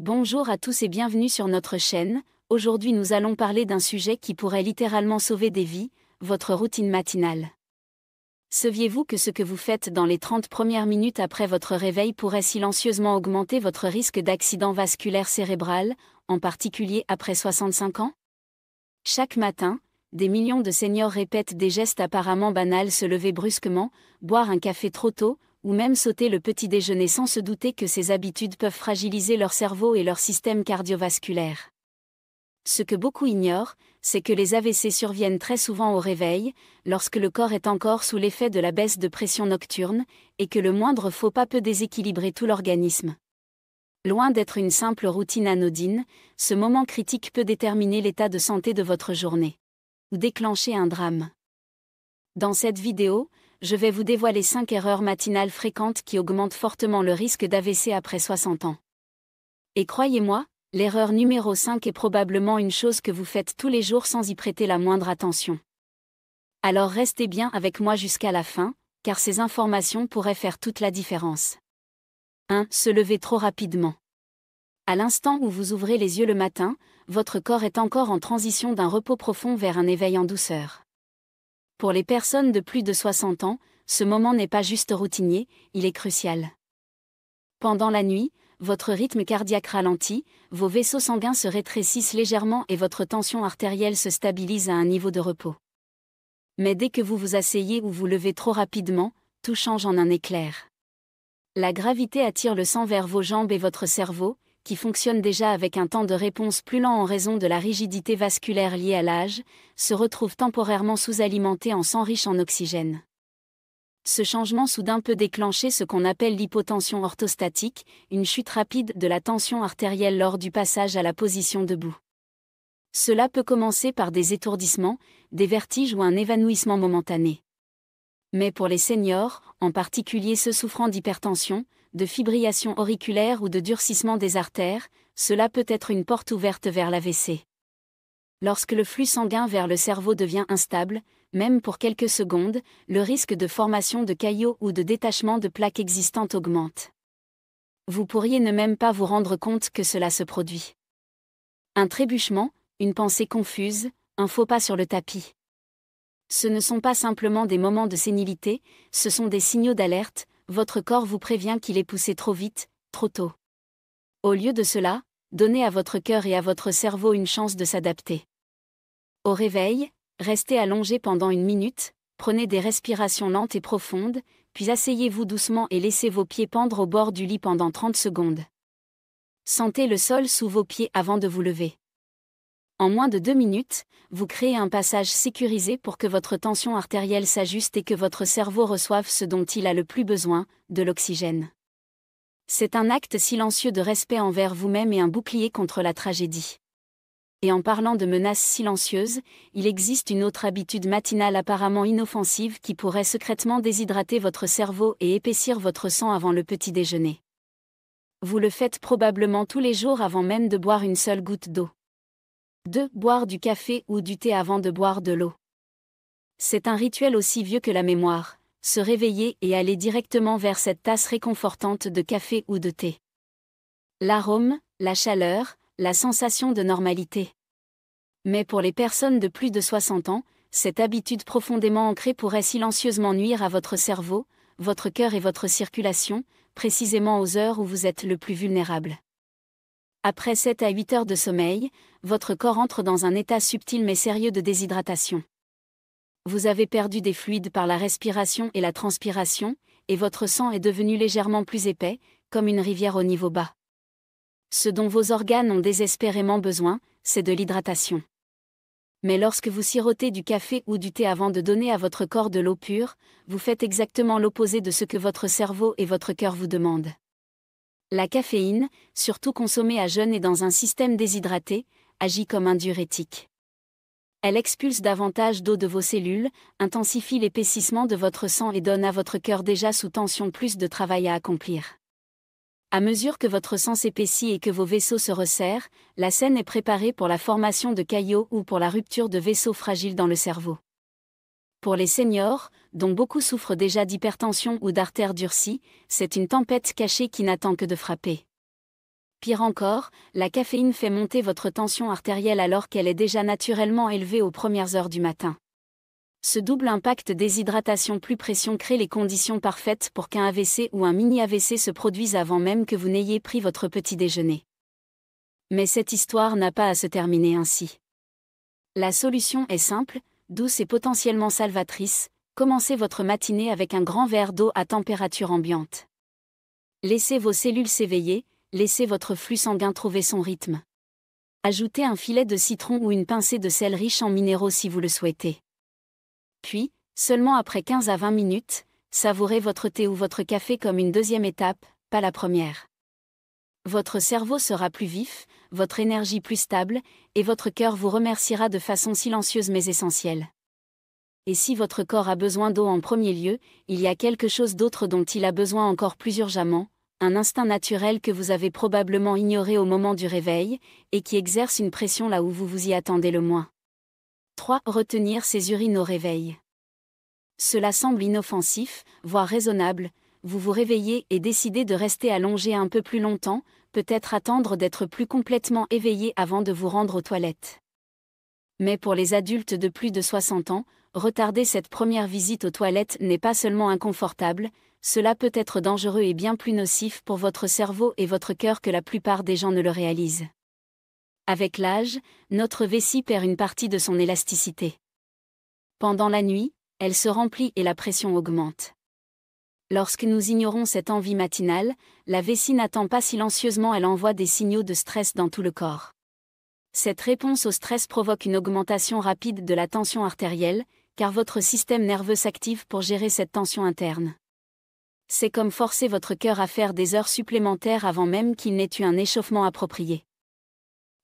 Bonjour à tous et bienvenue sur notre chaîne. Aujourd'hui nous allons parler d'un sujet qui pourrait littéralement sauver des vies, votre routine matinale. Saviez-vous que ce que vous faites dans les 30 premières minutes après votre réveil pourrait silencieusement augmenter votre risque d'accident vasculaire cérébral, en particulier après 65 ans? Chaque matin, des millions de seniors répètent des gestes apparemment banals: se lever brusquement, boire un café trop tôt, ou même sauter le petit déjeuner, sans se douter que ces habitudes peuvent fragiliser leur cerveau et leur système cardiovasculaire. Ce que beaucoup ignorent, c'est que les AVC surviennent très souvent au réveil, lorsque le corps est encore sous l'effet de la baisse de pression nocturne, et que le moindre faux pas peut déséquilibrer tout l'organisme. Loin d'être une simple routine anodine, ce moment critique peut déterminer l'état de santé de votre journée, ou déclencher un drame. Dans cette vidéo, je vais vous dévoiler 5 erreurs matinales fréquentes qui augmentent fortement le risque d'AVC après 60 ans. Et croyez-moi, l'erreur numéro 5 est probablement une chose que vous faites tous les jours sans y prêter la moindre attention. Alors restez bien avec moi jusqu'à la fin, car ces informations pourraient faire toute la différence. 1. Se lever trop rapidement. À l'instant où vous ouvrez les yeux le matin, votre corps est encore en transition d'un repos profond vers un éveil en douceur. Pour les personnes de plus de 60 ans, ce moment n'est pas juste routinier, il est crucial. Pendant la nuit, votre rythme cardiaque ralentit, vos vaisseaux sanguins se rétrécissent légèrement et votre tension artérielle se stabilise à un niveau de repos. Mais dès que vous vous asseyez ou vous levez trop rapidement, tout change en un éclair. La gravité attire le sang vers vos jambes et votre cerveau, qui fonctionne déjà avec un temps de réponse plus lent en raison de la rigidité vasculaire liée à l'âge, se retrouve temporairement sous-alimenté en sang riche en oxygène. Ce changement soudain peut déclencher ce qu'on appelle l'hypotension orthostatique, une chute rapide de la tension artérielle lors du passage à la position debout. Cela peut commencer par des étourdissements, des vertiges ou un évanouissement momentané. Mais pour les seniors, en particulier ceux souffrant d'hypertension, de fibrillation auriculaire ou de durcissement des artères, cela peut être une porte ouverte vers l'AVC. Lorsque le flux sanguin vers le cerveau devient instable, même pour quelques secondes, le risque de formation de caillots ou de détachement de plaques existantes augmente. Vous pourriez ne même pas vous rendre compte que cela se produit. Un trébuchement, une pensée confuse, un faux pas sur le tapis. Ce ne sont pas simplement des moments de sénilité, ce sont des signaux d'alerte. Votre corps vous prévient qu'il est poussé trop vite, trop tôt. Au lieu de cela, donnez à votre cœur et à votre cerveau une chance de s'adapter. Au réveil, restez allongé pendant 1 minute, prenez des respirations lentes et profondes, puis asseyez-vous doucement et laissez vos pieds pendre au bord du lit pendant 30 secondes. Sentez le sol sous vos pieds avant de vous lever. En moins de 2 minutes, vous créez un passage sécurisé pour que votre tension artérielle s'ajuste et que votre cerveau reçoive ce dont il a le plus besoin, de l'oxygène. C'est un acte silencieux de respect envers vous-même et un bouclier contre la tragédie. Et en parlant de menaces silencieuses, il existe une autre habitude matinale apparemment inoffensive qui pourrait secrètement déshydrater votre cerveau et épaissir votre sang avant le petit déjeuner. Vous le faites probablement tous les jours avant même de boire une seule goutte d'eau. 2. Boire du café ou du thé avant de boire de l'eau. C'est un rituel aussi vieux que la mémoire, se réveiller et aller directement vers cette tasse réconfortante de café ou de thé. L'arôme, la chaleur, la sensation de normalité. Mais pour les personnes de plus de 60 ans, cette habitude profondément ancrée pourrait silencieusement nuire à votre cerveau, votre cœur et votre circulation, précisément aux heures où vous êtes le plus vulnérable. Après 7 à 8 heures de sommeil, votre corps entre dans un état subtil mais sérieux de déshydratation. Vous avez perdu des fluides par la respiration et la transpiration, et votre sang est devenu légèrement plus épais, comme une rivière au niveau bas. Ce dont vos organes ont désespérément besoin, c'est de l'hydratation. Mais lorsque vous sirotez du café ou du thé avant de donner à votre corps de l'eau pure, vous faites exactement l'opposé de ce que votre cerveau et votre cœur vous demandent. La caféine, surtout consommée à jeun et dans un système déshydraté, agit comme un diurétique. Elle expulse davantage d'eau de vos cellules, intensifie l'épaississement de votre sang et donne à votre cœur déjà sous tension plus de travail à accomplir. À mesure que votre sang s'épaissit et que vos vaisseaux se resserrent, la scène est préparée pour la formation de caillots ou pour la rupture de vaisseaux fragiles dans le cerveau. Pour les seniors, dont beaucoup souffrent déjà d'hypertension ou d'artères durcies, c'est une tempête cachée qui n'attend que de frapper. Pire encore, la caféine fait monter votre tension artérielle alors qu'elle est déjà naturellement élevée aux premières heures du matin. Ce double impact déshydratation plus pression crée les conditions parfaites pour qu'un AVC ou un mini-AVC se produise avant même que vous n'ayez pris votre petit déjeuner. Mais cette histoire n'a pas à se terminer ainsi. La solution est simple, douce et potentiellement salvatrice. Commencez votre matinée avec un grand verre d'eau à température ambiante. Laissez vos cellules s'éveiller, laissez votre flux sanguin trouver son rythme. Ajoutez un filet de citron ou une pincée de sel riche en minéraux si vous le souhaitez. Puis, seulement après 15 à 20 minutes, savourez votre thé ou votre café comme une deuxième étape, pas la première. Votre cerveau sera plus vif, votre énergie plus stable, et votre cœur vous remerciera de façon silencieuse mais essentielle. Et si votre corps a besoin d'eau en premier lieu, il y a quelque chose d'autre dont il a besoin encore plus urgemment, un instinct naturel que vous avez probablement ignoré au moment du réveil, et qui exerce une pression là où vous vous y attendez le moins. 3. Retenir ses urines au réveil. Cela semble inoffensif, voire raisonnable, vous vous réveillez et décidez de rester allongé un peu plus longtemps, peut-être attendre d'être plus complètement éveillé avant de vous rendre aux toilettes. Mais pour les adultes de plus de 60 ans, retarder cette première visite aux toilettes n'est pas seulement inconfortable, cela peut être dangereux et bien plus nocif pour votre cerveau et votre cœur que la plupart des gens ne le réalisent. Avec l'âge, notre vessie perd une partie de son élasticité. Pendant la nuit, elle se remplit et la pression augmente. Lorsque nous ignorons cette envie matinale, la vessie n'attend pas silencieusement, elle envoie des signaux de stress dans tout le corps. Cette réponse au stress provoque une augmentation rapide de la tension artérielle, car votre système nerveux s'active pour gérer cette tension interne. C'est comme forcer votre cœur à faire des heures supplémentaires avant même qu'il n'ait eu un échauffement approprié.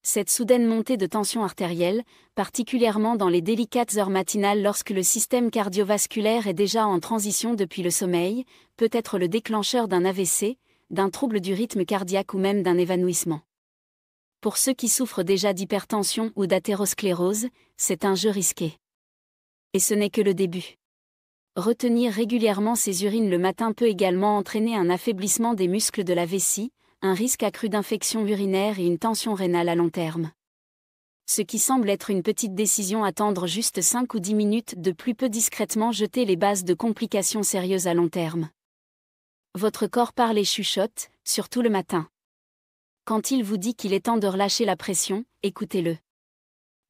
Cette soudaine montée de tension artérielle, particulièrement dans les délicates heures matinales lorsque le système cardiovasculaire est déjà en transition depuis le sommeil, peut être le déclencheur d'un AVC, d'un trouble du rythme cardiaque ou même d'un évanouissement. Pour ceux qui souffrent déjà d'hypertension ou d'athérosclérose, c'est un jeu risqué. Et ce n'est que le début. Retenir régulièrement ses urines le matin peut également entraîner un affaiblissement des muscles de la vessie, un risque accru d'infection urinaire et une tension rénale à long terme. Ce qui semble être une petite décision, attendre juste 5 ou 10 minutes de plus peut discrètement jeter les bases de complications sérieuses à long terme. Votre corps parle et chuchote, surtout le matin. Quand il vous dit qu'il est temps de relâcher la pression, écoutez-le.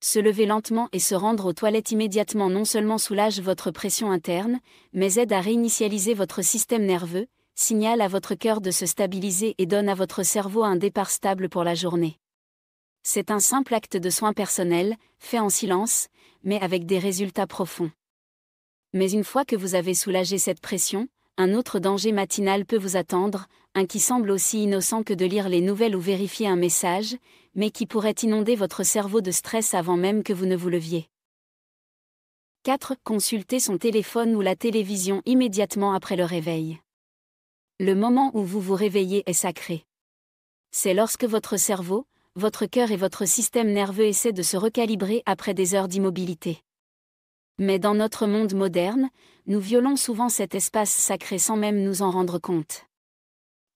Se lever lentement et se rendre aux toilettes immédiatement non seulement soulage votre pression interne, mais aide à réinitialiser votre système nerveux, signale à votre cœur de se stabiliser et donne à votre cerveau un départ stable pour la journée. C'est un simple acte de soin personnel, fait en silence, mais avec des résultats profonds. Mais une fois que vous avez soulagé cette pression, un autre danger matinal peut vous attendre, un qui semble aussi innocent que de lire les nouvelles ou vérifier un message, mais qui pourrait inonder votre cerveau de stress avant même que vous ne vous leviez. 4. Consulter son téléphone ou la télévision immédiatement après le réveil. Le moment où vous vous réveillez est sacré. C'est lorsque votre cerveau, votre cœur et votre système nerveux essaient de se recalibrer après des heures d'immobilité. Mais dans notre monde moderne, nous violons souvent cet espace sacré sans même nous en rendre compte.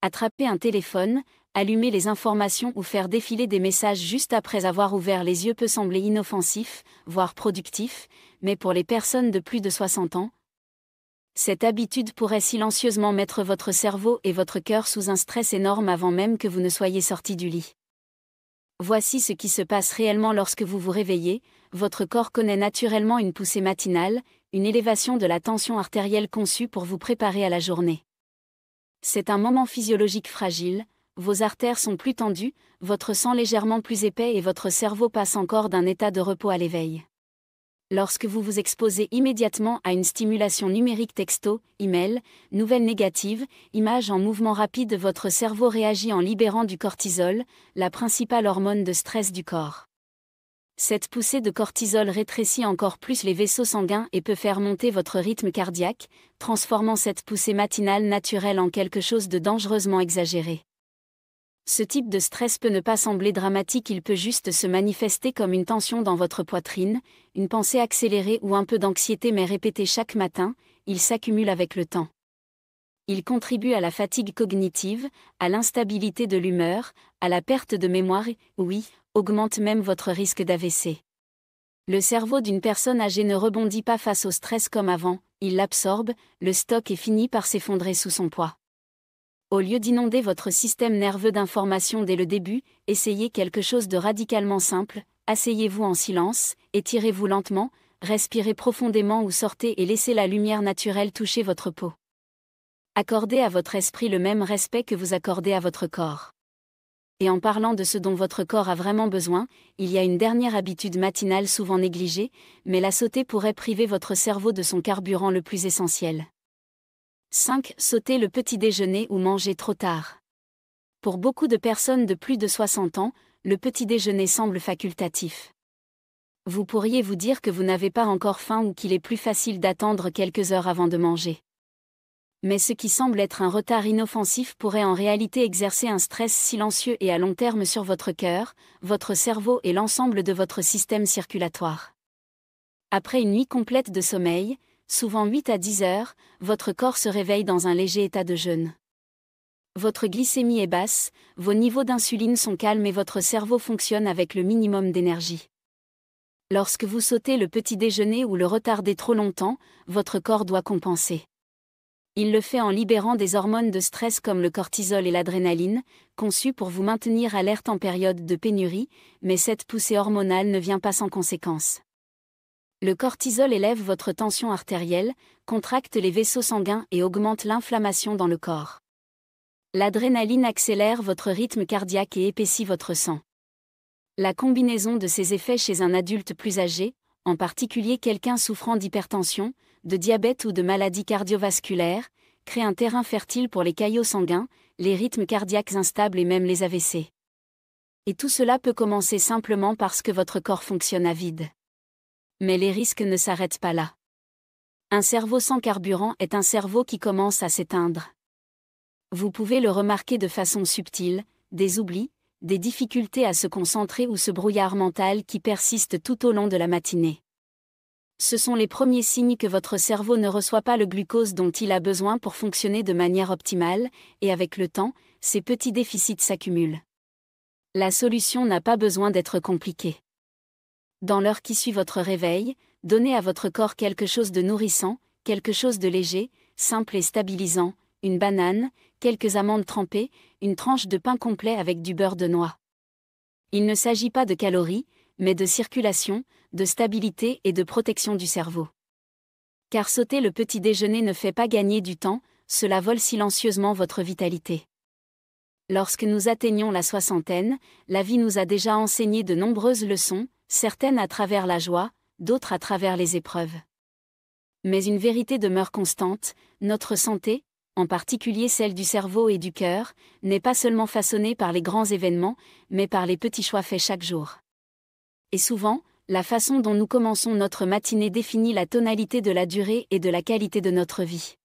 Attraper un téléphone, allumer les informations ou faire défiler des messages juste après avoir ouvert les yeux peut sembler inoffensif, voire productif, mais pour les personnes de plus de 60 ans, cette habitude pourrait silencieusement mettre votre cerveau et votre cœur sous un stress énorme avant même que vous ne soyez sorti du lit. Voici ce qui se passe réellement lorsque vous vous réveillez. Votre corps connaît naturellement une poussée matinale, une élévation de la tension artérielle conçue pour vous préparer à la journée. C'est un moment physiologique fragile, vos artères sont plus tendues, votre sang légèrement plus épais et votre cerveau passe encore d'un état de repos à l'éveil. Lorsque vous vous exposez immédiatement à une stimulation numérique texto, email, nouvelle négative, image en mouvement rapide, votre cerveau réagit en libérant du cortisol, la principale hormone de stress du corps. Cette poussée de cortisol rétrécit encore plus les vaisseaux sanguins et peut faire monter votre rythme cardiaque, transformant cette poussée matinale naturelle en quelque chose de dangereusement exagéré. Ce type de stress peut ne pas sembler dramatique, il peut juste se manifester comme une tension dans votre poitrine, une pensée accélérée ou un peu d'anxiété mais répétée chaque matin, il s'accumule avec le temps. Il contribue à la fatigue cognitive, à l'instabilité de l'humeur, à la perte de mémoire et, oui, augmente même votre risque d'AVC. Le cerveau d'une personne âgée ne rebondit pas face au stress comme avant, il l'absorbe, le stocke et finit par s'effondrer sous son poids. Au lieu d'inonder votre système nerveux d'informations dès le début, essayez quelque chose de radicalement simple, asseyez-vous en silence, étirez-vous lentement, respirez profondément ou sortez et laissez la lumière naturelle toucher votre peau. Accordez à votre esprit le même respect que vous accordez à votre corps. Et en parlant de ce dont votre corps a vraiment besoin, il y a une dernière habitude matinale souvent négligée, mais la sauter pourrait priver votre cerveau de son carburant le plus essentiel. 5. Sauter le petit déjeuner ou manger trop tard. Pour beaucoup de personnes de plus de 60 ans, le petit déjeuner semble facultatif. Vous pourriez vous dire que vous n'avez pas encore faim ou qu'il est plus facile d'attendre quelques heures avant de manger. Mais ce qui semble être un retard inoffensif pourrait en réalité exercer un stress silencieux et à long terme sur votre cœur, votre cerveau et l'ensemble de votre système circulatoire. Après une nuit complète de sommeil, souvent 8 à 10 heures, votre corps se réveille dans un léger état de jeûne. Votre glycémie est basse, vos niveaux d'insuline sont calmes et votre cerveau fonctionne avec le minimum d'énergie. Lorsque vous sautez le petit déjeuner ou le retardez trop longtemps, votre corps doit compenser. Il le fait en libérant des hormones de stress comme le cortisol et l'adrénaline, conçues pour vous maintenir alerte en période de pénurie, mais cette poussée hormonale ne vient pas sans conséquence. Le cortisol élève votre tension artérielle, contracte les vaisseaux sanguins et augmente l'inflammation dans le corps. L'adrénaline accélère votre rythme cardiaque et épaissit votre sang. La combinaison de ces effets chez un adulte plus âgé, en particulier quelqu'un souffrant d'hypertension, de diabète ou de maladies cardiovasculaires, crée un terrain fertile pour les caillots sanguins, les rythmes cardiaques instables et même les AVC. Et tout cela peut commencer simplement parce que votre corps fonctionne à vide. Mais les risques ne s'arrêtent pas là. Un cerveau sans carburant est un cerveau qui commence à s'éteindre. Vous pouvez le remarquer de façon subtile, des oublis, des difficultés à se concentrer ou ce brouillard mental qui persiste tout au long de la matinée. Ce sont les premiers signes que votre cerveau ne reçoit pas le glucose dont il a besoin pour fonctionner de manière optimale, et avec le temps, ces petits déficits s'accumulent. La solution n'a pas besoin d'être compliquée. Dans l'heure qui suit votre réveil, donnez à votre corps quelque chose de nourrissant, quelque chose de léger, simple et stabilisant, une banane, quelques amandes trempées, une tranche de pain complet avec du beurre de noix. Il ne s'agit pas de calories, mais de circulation, de stabilité et de protection du cerveau. Car sauter le petit déjeuner ne fait pas gagner du temps, cela vole silencieusement votre vitalité. Lorsque nous atteignons la soixantaine, la vie nous a déjà enseigné de nombreuses leçons, certaines à travers la joie, d'autres à travers les épreuves. Mais une vérité demeure constante, notre santé, en particulier celle du cerveau et du cœur, n'est pas seulement façonnée par les grands événements, mais par les petits choix faits chaque jour. Et souvent, la façon dont nous commençons notre matinée définit la tonalité de la durée et de la qualité de notre vie.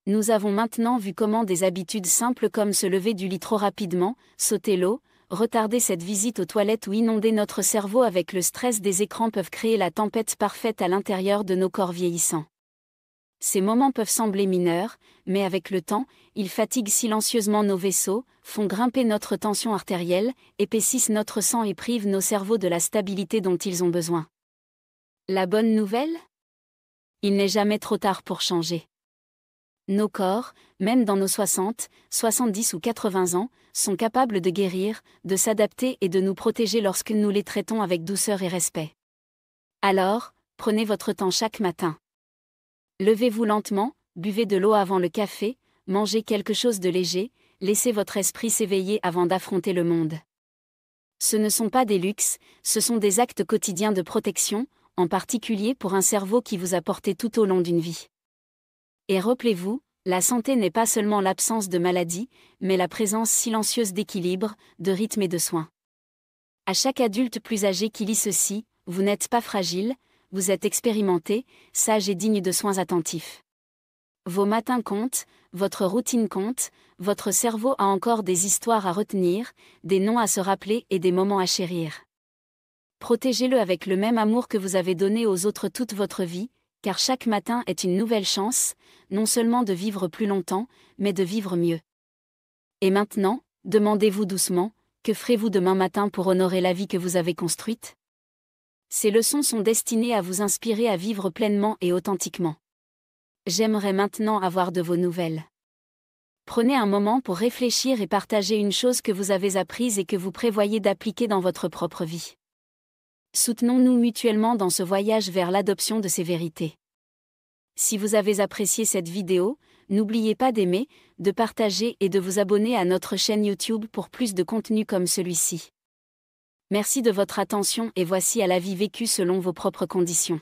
Nous avons maintenant vu comment des habitudes simples comme se lever du lit trop rapidement, sauter l'eau, retarder cette visite aux toilettes ou inonder notre cerveau avec le stress des écrans peuvent créer la tempête parfaite à l'intérieur de nos corps vieillissants. Ces moments peuvent sembler mineurs, mais avec le temps, ils fatiguent silencieusement nos vaisseaux, font grimper notre tension artérielle, épaississent notre sang et privent nos cerveaux de la stabilité dont ils ont besoin. La bonne nouvelle ? Il n'est jamais trop tard pour changer. Nos corps, même dans nos 60, 70 ou 80 ans, sont capables de guérir, de s'adapter et de nous protéger lorsque nous les traitons avec douceur et respect. Alors, prenez votre temps chaque matin. Levez-vous lentement, buvez de l'eau avant le café, mangez quelque chose de léger, laissez votre esprit s'éveiller avant d'affronter le monde. Ce ne sont pas des luxes, ce sont des actes quotidiens de protection, en particulier pour un cerveau qui vous a porté tout au long d'une vie. Et rappelez-vous, la santé n'est pas seulement l'absence de maladie, mais la présence silencieuse d'équilibre, de rythme et de soins. À chaque adulte plus âgé qui lit ceci, vous n'êtes pas fragile, vous êtes expérimenté, sage et digne de soins attentifs. Vos matins comptent, votre routine compte, votre cerveau a encore des histoires à retenir, des noms à se rappeler et des moments à chérir. Protégez-le avec le même amour que vous avez donné aux autres toute votre vie, car chaque matin est une nouvelle chance, non seulement de vivre plus longtemps, mais de vivre mieux. Et maintenant, demandez-vous doucement, que ferez-vous demain matin pour honorer la vie que vous avez construite? Ces leçons sont destinées à vous inspirer à vivre pleinement et authentiquement. J'aimerais maintenant avoir de vos nouvelles. Prenez un moment pour réfléchir et partager une chose que vous avez apprise et que vous prévoyez d'appliquer dans votre propre vie. Soutenons-nous mutuellement dans ce voyage vers l'adoption de ces vérités. Si vous avez apprécié cette vidéo, n'oubliez pas d'aimer, de partager et de vous abonner à notre chaîne YouTube pour plus de contenu comme celui-ci. Merci de votre attention et voici à la vie vécue selon vos propres conditions.